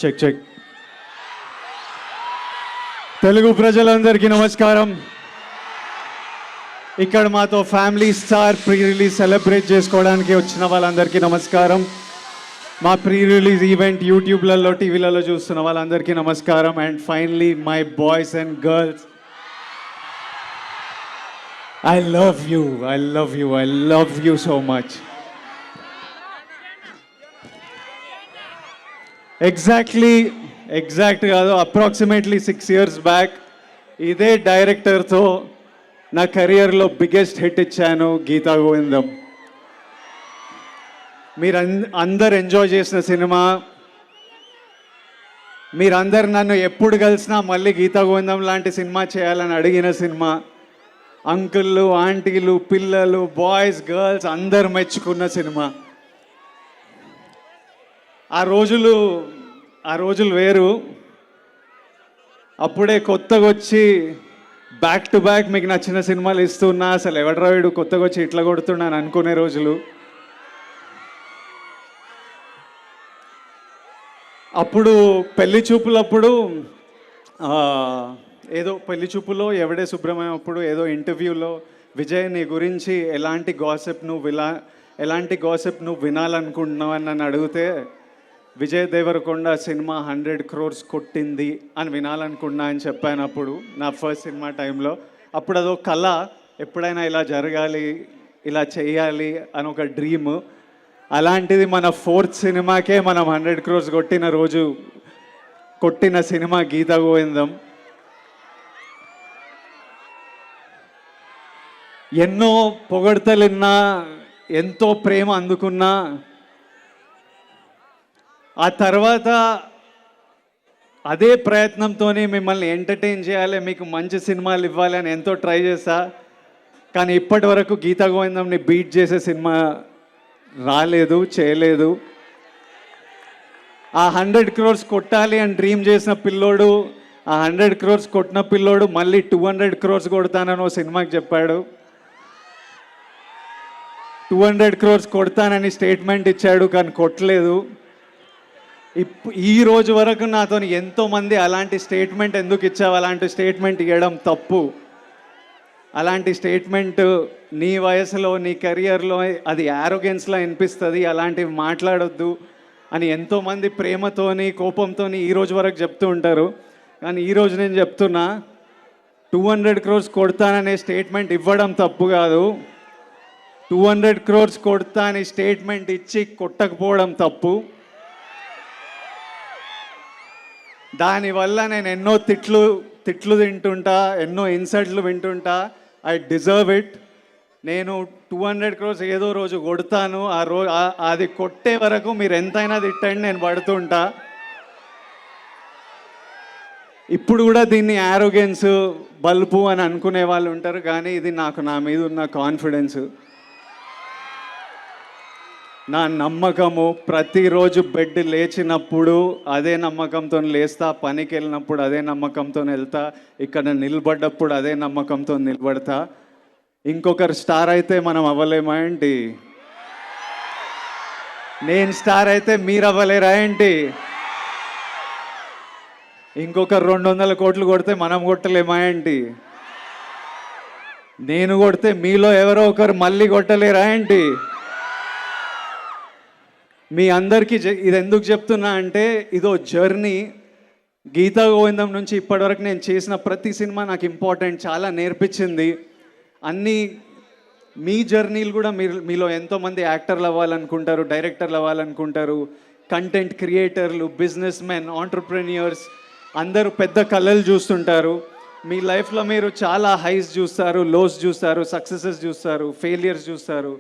Check check. Telugu ప్రజలందరికీ నమస్కారం. ఇక్కడ మాతో family star pre release celebrate చేసుకోవడానికి వచ్చిన వాళ్ళందరికీ నమస్కారం. మా ప్రీ రిలీజ్ ఈవెంట్ యూట్యూబ్లలో టీవీలలో చూస్తున్న వాళ్ళందరికీ నమస్కారం. And finally my boys and girls, I love you, I love you, I love you so much. Exact కాదు, అప్రాక్సిమేట్లీ 6 years బ్యాక్ ఇదే డైరెక్టర్తో నా కెరియర్లో బిగ్గెస్ట్ హిట్ ఇచ్చాను, గీతా గోవిందం. మీరు అందరు ఎంజాయ్ చేసిన సినిమా. మీరందరు నన్ను ఎప్పుడు కలిసినా మళ్ళీ గీతా గోవిందం లాంటి సినిమా చేయాలని అడిగిన సినిమా. అంకుళ్ళు, ఆంటీలు, పిల్లలు, బాయ్స్, గర్ల్స్ అందరు మెచ్చుకున్న సినిమా. ఆ రోజులు వేరు. అప్పుడే కొత్తగా వచ్చి బ్యాక్ టు బ్యాక్ మీకు నచ్చిన సినిమాలు ఇస్తున్నా, అసలు ఎవడరా వీడు కొత్తగా వచ్చి ఇట్లా కొడుతున్నాను అనుకునే రోజులు. అప్పుడు పెళ్లి చూపులప్పుడు ఏదో పెళ్లి చూపులో ఎవడే సుబ్రహ్మణ్యం అప్పుడు ఏదో ఇంటర్వ్యూలో విజయ్ నీ గురించి ఎలాంటి గాసిప్ నువ్వు వినాలనుకుంటున్నావు అని నన్ను అడిగితే, విజయ్ దేవరకొండ సినిమా 100 crores కొట్టింది అని వినాలనుకున్నా అని చెప్పాను అప్పుడు నా ఫస్ట్ సినిమా టైంలో. అప్పుడు అదో కళ, ఎప్పుడైనా ఇలా జరగాలి, ఇలా చేయాలి అని ఒక డ్రీమ్. అలాంటిది మన 4th సినిమాకే మనం 100 crores కొట్టిన సినిమా గీతా గోవిందం. ఎన్నో పొగడ్తలున్నా, ఎంతో ప్రేమ అందుకున్నా, ఆ తర్వాత అదే ప్రయత్నంతోనే మిమ్మల్ని ఎంటర్టైన్ చేయాలి, మీకు మంచి సినిమాలు ఇవ్వాలి అని ఎంతో ట్రై చేశా. కానీ ఇప్పటి వరకు గీతా గోవిందంని బీట్ చేసే సినిమా రాలేదు, చేయలేదు. ఆ 100 crores కొట్టాలి అని డ్రీమ్ చేసిన పిల్లోడు, ఆ 100 crores కొట్టిన పిల్లోడు మళ్ళీ 200 crores కొడతానని ఓ సినిమాకి చెప్పాడు. 200 crores కొడతానని స్టేట్మెంట్ ఇచ్చాడు, కానీ కొట్టలేదు. ఈ రోజు వరకు నాతో ఎంతోమంది అలాంటి స్టేట్మెంట్ ఎందుకు ఇచ్చావు, అలాంటి స్టేట్మెంట్ ఇవ్వడం తప్పు, అలాంటి స్టేట్మెంట్ నీ వయసులో నీ కెరియర్లో అది యారోగెన్స్లా అనిపిస్తుంది, అలాంటివి మాట్లాడొద్దు అని ఎంతోమంది ప్రేమతోని కోపంతోని ఈ రోజు వరకు చెప్తూ ఉంటారు. కానీ ఈరోజు నేను చెప్తున్నా, 200 crores కొడతాననే స్టేట్మెంట్ ఇవ్వడం తప్పు కాదు, 200 crores కొడతా అని స్టేట్మెంట్ ఇచ్చి కొట్టకపోవడం తప్పు. దానివల్ల నేను ఎన్నో తిట్లు తింటుంటా, ఎన్నో ఇన్సల్ట్లు వింటుంటా. I deserve it. నేను 200 crores ఏదో రోజు కొడతాను. అది కొట్టే వరకు మీరు ఎంతైనా తిట్టండి, నేను పడుతుంటా. ఇప్పుడు కూడా దీన్ని యారోగెన్స్, బల్బు అని అనుకునే వాళ్ళు ఉంటారు, కానీ ఇది నాకు నా మీద ఉన్న కాన్ఫిడెన్స్, నా నమ్మకము. ప్రతిరోజు బెడ్ లేచినప్పుడు అదే నమ్మకంతో లేస్తా, పనికి వెళ్ళినప్పుడు అదే నమ్మకంతో వెళ్తా, ఇక్కడ నిలబడ్డప్పుడు అదే నమ్మకంతో నిలబడతా. ఇంకొకరు స్టార్ అయితే మనం అవ్వలేమా ఏంటి? నేను స్టార్ అయితే మీరు అవ్వలేరా ఏంటి? ఇంకొకరు 200 కోట్లు కొడితే మనం కొట్టలేమా ఏంటి? నేను కొడితే మీలో ఎవరో ఒకరు మళ్ళీ కొట్టలేరా ఏంటి? మీ అందరికీ ఇది ఎందుకు చెప్తున్నా అంటే, ఇదో జర్నీ. గీతా గోవిందం నుంచి ఇప్పటివరకు నేను చేసిన ప్రతి సినిమా నాకు ఇంపార్టెంట్, చాలా నేర్పించింది. అన్నీ మీ జర్నీలు కూడా మీలో ఎంతోమంది యాక్టర్లు అవ్వాలనుకుంటారు, డైరెక్టర్లు అవ్వాలనుకుంటారు, కంటెంట్ క్రియేటర్లు, బిజినెస్ మెన్, ఆంటర్ప్రెన్యూర్స్ అందరూ పెద్ద కళలు చూస్తుంటారు. మీ లైఫ్లో మీరు చాలా హైస్ చూస్తారు, లోస్ చూస్తారు, సక్సెసెస్ చూస్తారు, ఫెయిలియర్స్ చూస్తారు,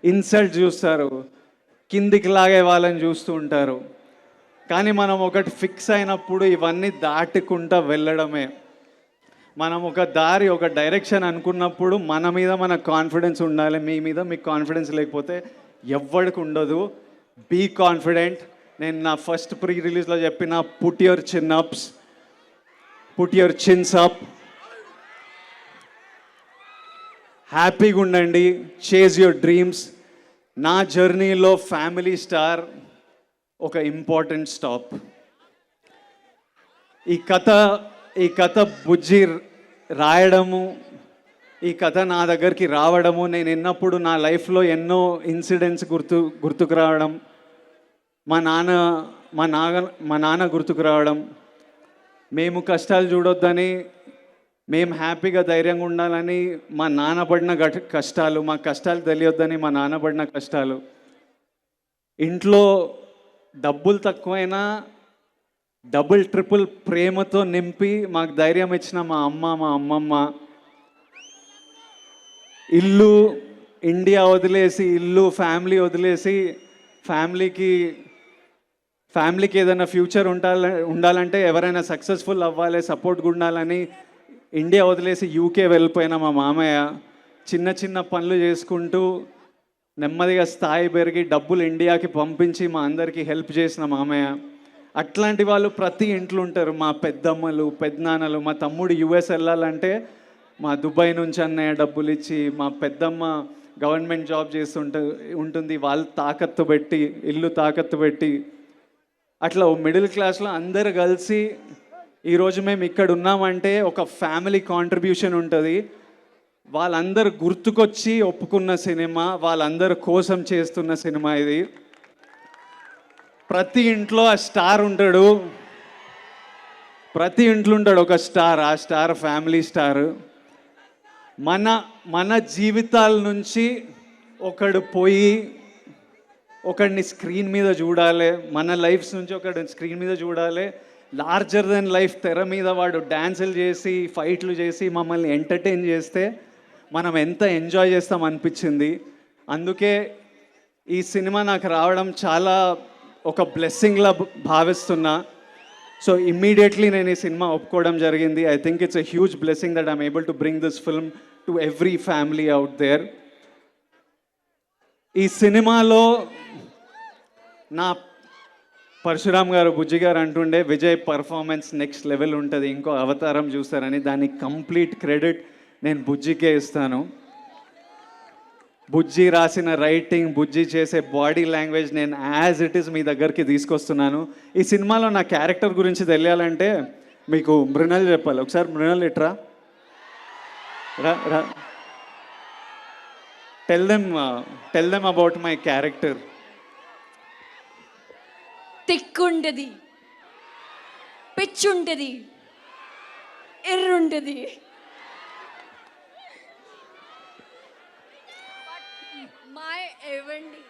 ఇన్సల్ట్ చూస్తారు, కిందికి లాగే వాళ్ళని చూస్తూ ఉంటారు. కానీ మనం ఒకటి ఫిక్స్ అయినప్పుడు ఇవన్నీ దాటుకుంటూ వెళ్ళడమే. మనం ఒక దారి, ఒక డైరెక్షన్ అనుకున్నప్పుడు మన మీద మనకు కాన్ఫిడెన్స్ ఉండాలి. మీ మీద మీకు కాన్ఫిడెన్స్ లేకపోతే ఎవ్వడికి ఉండదు. Be confident. నేను నా ఫస్ట్ ప్రీ రిలీజ్లో చెప్పిన, పుట్ యువర్ చిన్స్ అప్, హ్యాపీగా ఉండండి, చేజ్ యువర్ డ్రీమ్స్. నా జర్నీలో ఫ్యామిలీ స్టార్ ఒక ఇంపార్టెంట్ స్టాప్. ఈ కథ ఈ కథ బుజ్జి రాయడము, ఈ కథ నా దగ్గరికి రావడము, నేను విన్నప్పుడు నా లైఫ్లో ఎన్నో ఇన్సిడెంట్స్ గుర్తుకు రావడం, మా నాన్న గుర్తుకు రావడం, మేము కష్టాలు చూడొద్దని, మేము హ్యాపీగా ధైర్యంగా ఉండాలని మా నాన్న పడిన కష్టాలు, మా కష్టాలు తెలియొద్దని మా నాన్న పడిన కష్టాలు, ఇంట్లో డబ్బులు తక్కువైనా డబుల్ ట్రిపుల్ ప్రేమతో నింపి మాకు ధైర్యం ఇచ్చిన మా అమ్మమ్మ, ఇల్లు ఇండియా వదిలేసి, ఇల్లు ఫ్యామిలీ వదిలేసి, ఫ్యామిలీకి ఏదైనా ఫ్యూచర్ ఉండాలంటే, ఎవరైనా సక్సెస్ఫుల్ అవ్వాలి, సపోర్ట్గా ఉండాలని ఇండియా వదిలేసి యూకే వెళ్ళిపోయిన మా మామయ్య, చిన్న చిన్న పనులు చేసుకుంటూ నెమ్మదిగా స్థాయి పెరిగి డబ్బులు ఇండియాకి పంపించి మా అందరికీ హెల్ప్ చేసిన మామయ్య. అట్లాంటి వాళ్ళు ప్రతి ఇంట్లో ఉంటారు. మా పెద్దమ్మలు, పెద్దనాన్నలు, మా తమ్ముడు యుఎస్ వెళ్ళాలంటే మా దుబాయ్ నుంచి అన్నయ్య డబ్బులు ఇచ్చి, మా పెద్దమ్మ గవర్నమెంట్ జాబ్ ఉంటుంది, వాళ్ళు తాకత్తు పెట్టి, ఇల్లు తాకత్తు పెట్టి, అట్లా మిడిల్ క్లాస్లో అందరు కలిసి ఈరోజు మేము ఇక్కడ ఉన్నామంటే ఒక ఫ్యామిలీ కాంట్రిబ్యూషన్ ఉంటుంది. వాళ్ళందరూ గుర్తుకొచ్చి ఒప్పుకున్న సినిమా, వాళ్ళందరి కోసం చేస్తున్న సినిమా ఇది. ప్రతి ఇంట్లో ఆ స్టార్ ఉంటాడు, ప్రతి ఇంట్లో ఉంటాడు ఒక స్టార్. ఆ స్టార్ ఫ్యామిలీ స్టార్. మన జీవితాల నుంచి ఒకడు పోయి ఒకడిని స్క్రీన్ మీద చూడాలి, మన లైఫ్స్ నుంచి ఒకడిని స్క్రీన్ మీద చూడాలి. లార్జర్ దెన్ లైఫ్ తెర మీద వాడు డ్యాన్సులు చేసి, ఫైట్లు చేసి మమ్మల్ని ఎంటర్టైన్ చేస్తే మనం ఎంత ఎంజాయ్ చేస్తాం అనిపించింది. అందుకే ఈ సినిమా నాకు రావడం చాలా ఒక బ్లెస్సింగ్లా భావిస్తున్నా. సో ఇమ్మీడియట్లీ నేను ఈ సినిమా ఒప్పుకోవడం జరిగింది. I think it's a huge blessing that I'm able to bring this film to every family out there. ఈ సినిమాలో నా పరశురామ్ గారు, బుజ్జి గారు అంటుండే విజయ్ పర్ఫార్మెన్స్ నెక్స్ట్ లెవెల్ ఉంటుంది, ఇంకో అవతారం చూస్తారని. దానికి కంప్లీట్ క్రెడిట్ నేను బుజ్జికే ఇస్తాను. బుజ్జి రాసిన రైటింగ్, బుజ్జి చేసే బాడీ లాంగ్వేజ్ నేను యాజ్ ఇట్ ఈస్ మీ దగ్గరికి తీసుకొస్తున్నాను. ఈ సినిమాలో నా క్యారెక్టర్ గురించి తెలియాలంటే మీకు మృణల్ చెప్పాలి. ఒకసారి మృణల్ ఇట్రా, రా, tell them about my character. తిక్కుంటది, పిచ్చుంటది, ఎర్రుంటది, మై ఏవండి.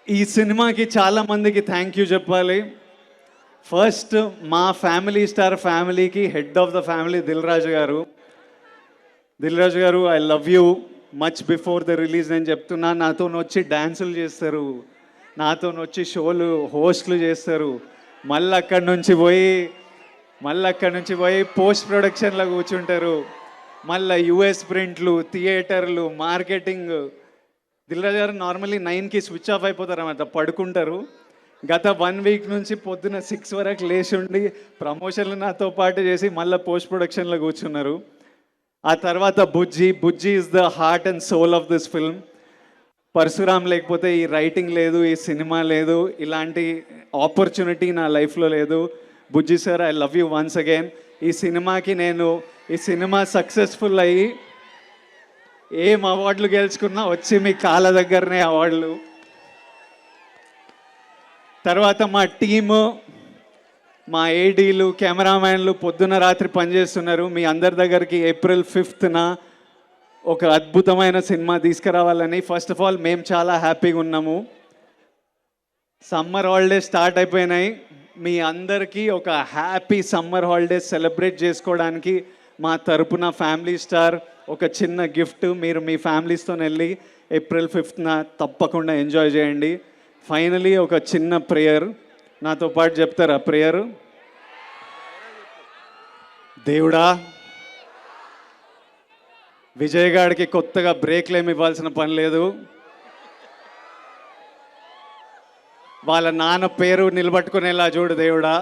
ఈ సినిమాకి చాలా మందికి థ్యాంక్ యూ చెప్పాలి. ఫస్ట్ మా ఫ్యామిలీ స్టార్ ఫ్యామిలీకి head of the family Dil Raju గారు, I love you much before the release. నేను చెప్తున్నా, నాతో వచ్చి డ్యాన్సులు చేస్తారు, నాతో వచ్చి షోలు హోస్ట్లు చేస్తారు, మళ్ళీ అక్కడి నుంచి పోయి పోస్ట్ ప్రొడక్షన్లో కూర్చుంటారు, మళ్ళీ యుఎస్ ప్రింట్లు, థియేటర్లు, మార్కెటింగ్. దిల్రాజు గారు నార్మల్లీ 9కి స్విచ్ ఆఫ్ అయిపోతారు అన్నమాట, పడుకుంటారు. గత 1 వీక్ నుంచి పొద్దున 6 వరకు లేచి ఉండి ప్రమోషన్లు నాతో పాటు చేసి మళ్ళీ పోస్ట్ ప్రొడక్షన్లో కూర్చున్నారు. ఆ తర్వాత Bujji is the heart and soul of this film. Parasuram లేకపోతే ఈ రైటింగ్ లేదు, ఈ సినిమా లేదు, ఇలాంటి ఆపర్చునిటీ నా లైఫ్లో లేదు. Bujji sir, I love you once again. ఈ సినిమా సక్సెస్ఫుల్ అయ్యి ఏం అవార్డులు గెలుచుకున్నా వచ్చి మీ కాళ్ళ దగ్గరనే అవార్డులు. తర్వాత మా టీము, మా ఏడీలు, కెమెరామ్యాన్లు పొద్దున రాత్రి పనిచేస్తున్నారు. మీ అందరి దగ్గరికి April 5th ఒక అద్భుతమైన సినిమా తీసుకురావాలని. ఫస్ట్ ఆఫ్ ఆల్ మేము చాలా హ్యాపీగా ఉన్నాము. సమ్మర్ హాలిడేస్ స్టార్ట్ అయిపోయినాయి. మీ అందరికీ ఒక హ్యాపీ సమ్మర్ హాలిడేస్ సెలబ్రేట్ చేసుకోవడానికి మా తరపున ఫ్యామిలీ స్టార్ ఒక చిన్న గిఫ్ట్. మీరు మీ ఫ్యామిలీస్తో వెళ్ళి April 5th తప్పకుండా ఎంజాయ్ చేయండి. ఫైనలీ ఒక చిన్న ప్రేయర్ నాతో పాటు చెప్తారా? ప్రేయర్. దేవుడా, విజయ్ గాడికి కొత్తగా బ్రేక్లు ఏమి ఇవ్వాల్సిన పని లేదు. వాళ్ళ నాన్న పేరు నిలబట్టుకునేలా చూడు దేవుడా.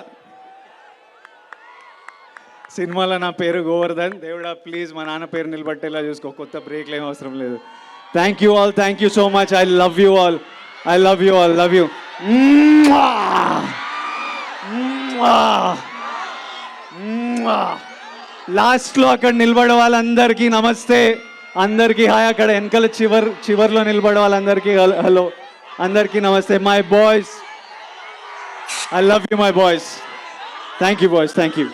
సినిమాలో నా పేరు గోవర్ధన్. దేవుడా ప్లీజ్ మా నాన్న పేరు నిలబట్టేలా చూసుకో. కొత్త బ్రేక్లు ఏం అవసరం లేదు. Thank you all, thank you so much. I love you all, I love you all, love you. లాస్ట్లో అక్కడ నిలబడే వాళ్ళందరికీ నమస్తే, అందరికీ హాయ్. అక్కడ వెనకాల చివర్లో నిలబడే వాళ్ళందరికీ హలో, అందరికీ నమస్తే. My boys, I love you my boys. Thank you boys, thank you.